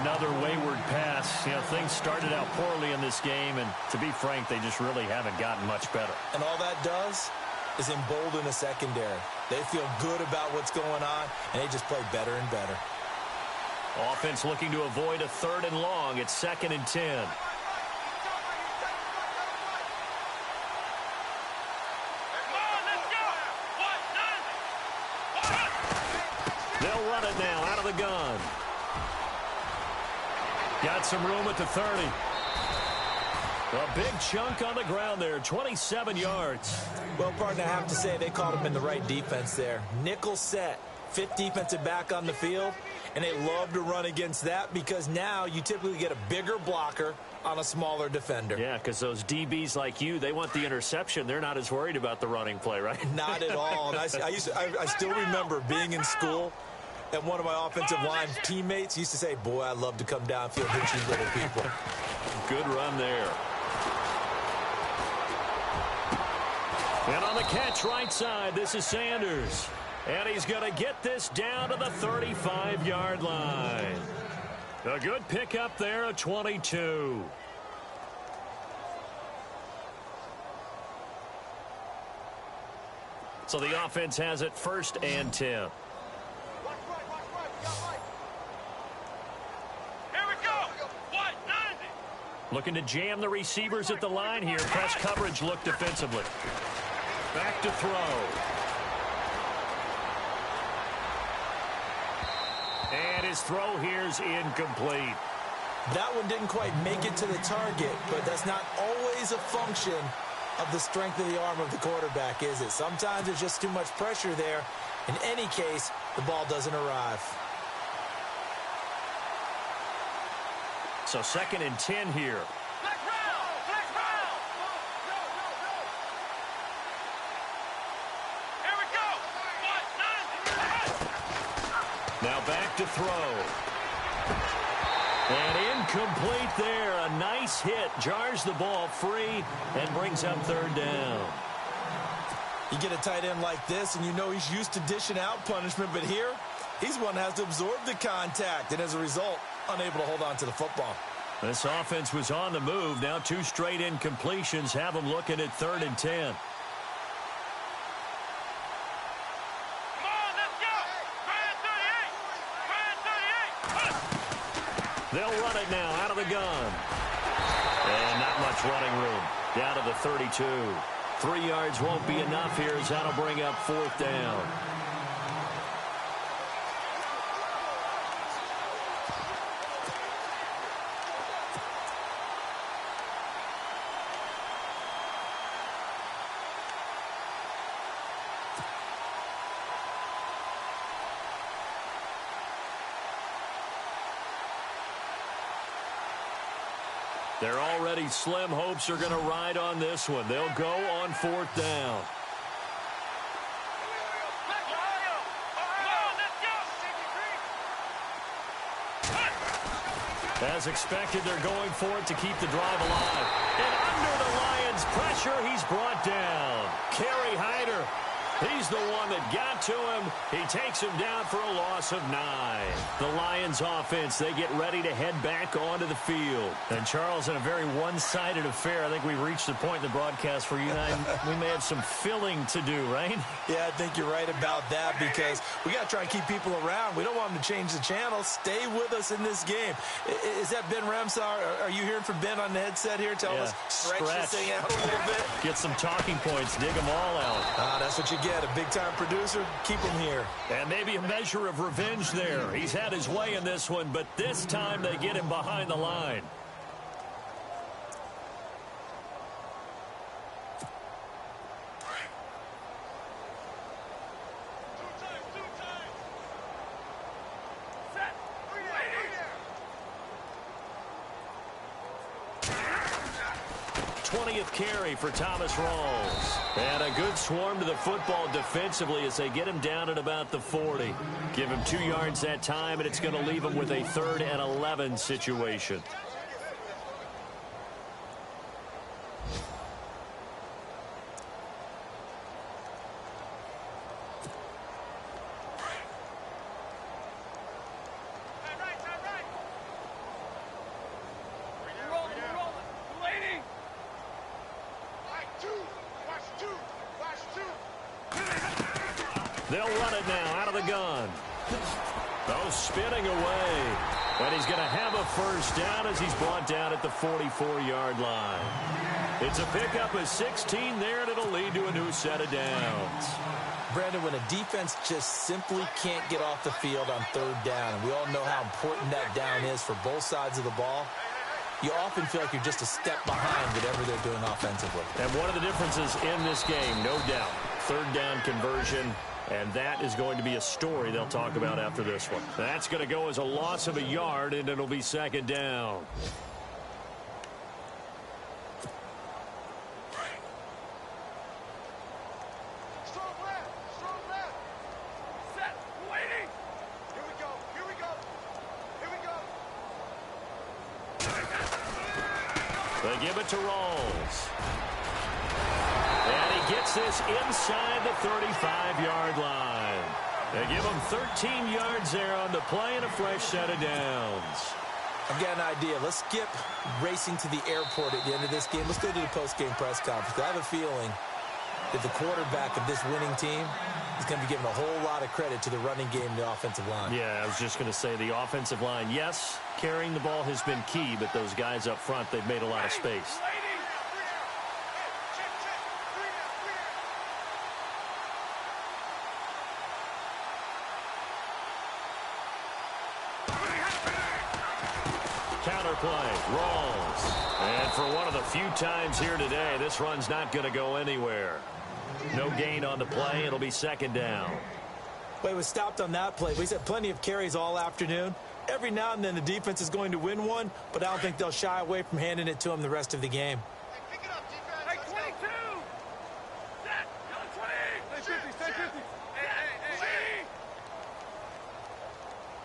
Another wayward pass. You know, things started out poorly in this game, and to be frank, they just really haven't gotten much better. And all that does is embolden the secondary. They feel good about what's going on, and they just play better and better. Offense looking to avoid a 3rd and long. It's 2nd and 10. They'll run it now out of the gun. Got some room at the 30. A big chunk on the ground there, 27 yards. Well, partner, I have to say they caught him in the right defense there. Nickel set, 5th defensive back on the field, and they love to run against that because now you typically get a bigger blocker on a smaller defender. Yeah, because those DBs like you, they want the interception. They're not as worried about the running play, right? Not at all. And I still remember being in school, and one of my offensive line teammates used to say, boy, I love to come downfield and hit you little people. Good run there. And on the catch right side, this is Sanders. And he's going to get this down to the 35-yard line. A good pickup there at 22. So the offense has it 1st and 10. Looking to jam the receivers at the line here. Press coverage look defensively. Back to throw. And his throw here's incomplete. That one didn't quite make it to the target, but that's not always a function of the strength of the arm of the quarterback, is it? Sometimes there's just too much pressure there. In any case, the ball doesn't arrive. So 2nd and 10 here. Now back to throw. And incomplete there. A nice hit. Jars the ball free and brings up 3rd down. You get a tight end like this, and you know he's used to dishing out punishment, but here, he's one that has to absorb the contact, and as a result, unable to hold on to the football. This offense was on the move. Now 2 straight incompletions have them looking at 3rd and 10. They'll run it now out of the gun. And not much running room. Down to the 32. 3 yards won't be enough here as that'll bring up 4th down. Their already slim hopes are going to ride on this one. They'll go on 4th down. As expected, they're going for it to keep the drive alive. And under the Lions' pressure, he's brought down. Kerry Hyder, he's the one that got to him. He takes him down for a loss of 9. The Lions offense, they get ready to head back onto the field. And Charles, in a very one-sided affair, I think we've reached the point in the broadcast where you and I, we may have some filling to do, right? Yeah, I think you're right about that because we got to try and keep people around. We don't want them to change the channel. Stay with us in this game. Is that Ben Ramsar? Are you hearing from Ben on the headset here? Tell us, stretch this thing out a little bit. Get some talking points. Dig them all out. That's what you get. A big-time producer. Keep him here. And maybe a measure of revenge there. He's had his way in this one, but this time they get him behind the line. 20th carry for Thomas Rawls. And a good swarm to the football defensively as they get him down at about the 40. Give him 2 yards that time, and it's going to leave him with a 3rd and 11 situation. They'll run it now out of the gun. Oh, spinning away. But he's going to have a first down as he's brought down at the 44-yard line. It's a pickup of 16 there, and it'll lead to a new set of downs. Brandon, when a defense just simply can't get off the field on 3rd down, and we all know how important that down is for both sides of the ball, you often feel like you're just a step behind whatever they're doing offensively. And one of the differences in this game, no doubt, 3rd down conversion. And that is going to be a story they'll talk about after this one. That's going to go as a loss of a yard, and it'll be 2nd down. Strong left. Strong left. Set. Waiting. Here we go. Here we go. Here we go. They give it to Rawls. And he gets this inside the 35-yard line. They give him 13 yards there on the play and a fresh set of downs. I've got an idea. Let's skip racing to the airport at the end of this game. Let's go to the post-game press conference. I have a feeling that the quarterback of this winning team is going to be giving a whole lot of credit to the running game and the offensive line. Yeah, I was just going to say the offensive line, yes, carrying the ball has been key, but those guys up front, they've made a lot of space. Counterplay, Rawls. And for one of the few times here today, this run's not going to go anywhere. No gain on the play. It'll be 2nd down. Well, he was stopped on that play, but he's had plenty of carries all afternoon. Every now and then the defense is going to win one, but I don't think they'll shy away from handing it to him the rest of the game. Hey, pick it up, defense. Hey, 22. Set. 20. Stay 50. Stay 50. Hey.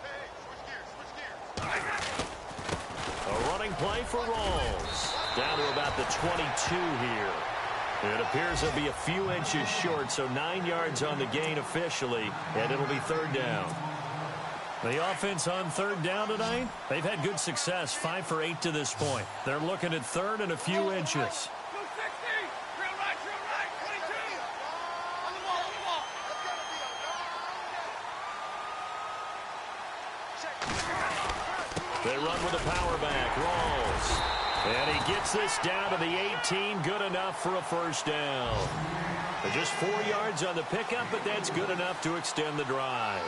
Hey, switch gears. A running play for Rawls. Down to about the 22 here. It appears he'll be a few inches short, so 9 yards on the gain officially, and it'll be 3rd down. The offense on 3rd down tonight, they've had good success, 5 for 8 to this point. They're looking at 3rd and a few inches. 260. Real right. 22. On the wall. They run with a power back, Rawls. And he gets this down to the 18, good enough for a first down. Just 4 yards on the pickup, but that's good enough to extend the drive.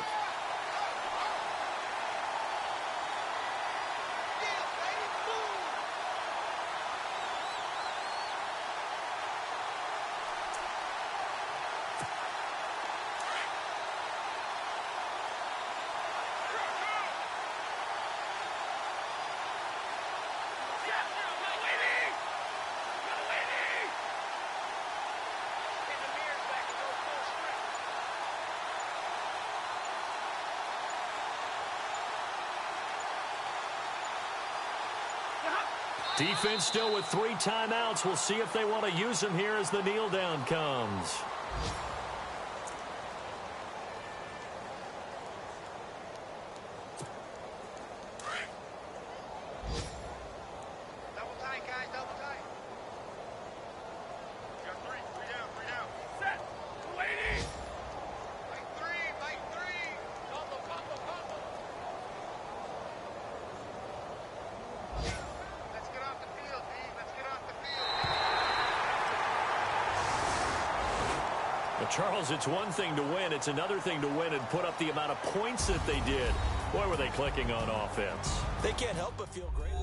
Defense still with 3 timeouts. We'll see if they want to use them here as the kneel down comes. Double tight, guys. Double tight. You got 3. 3 down. Set. Waiting. Bite 3. Combo. Let's get off the field, D. Let's get off the field. But Charles, it's one thing to win. It's another thing to win and put up the amount of points that they did. Boy, were they clicking on offense. They can't help but feel great.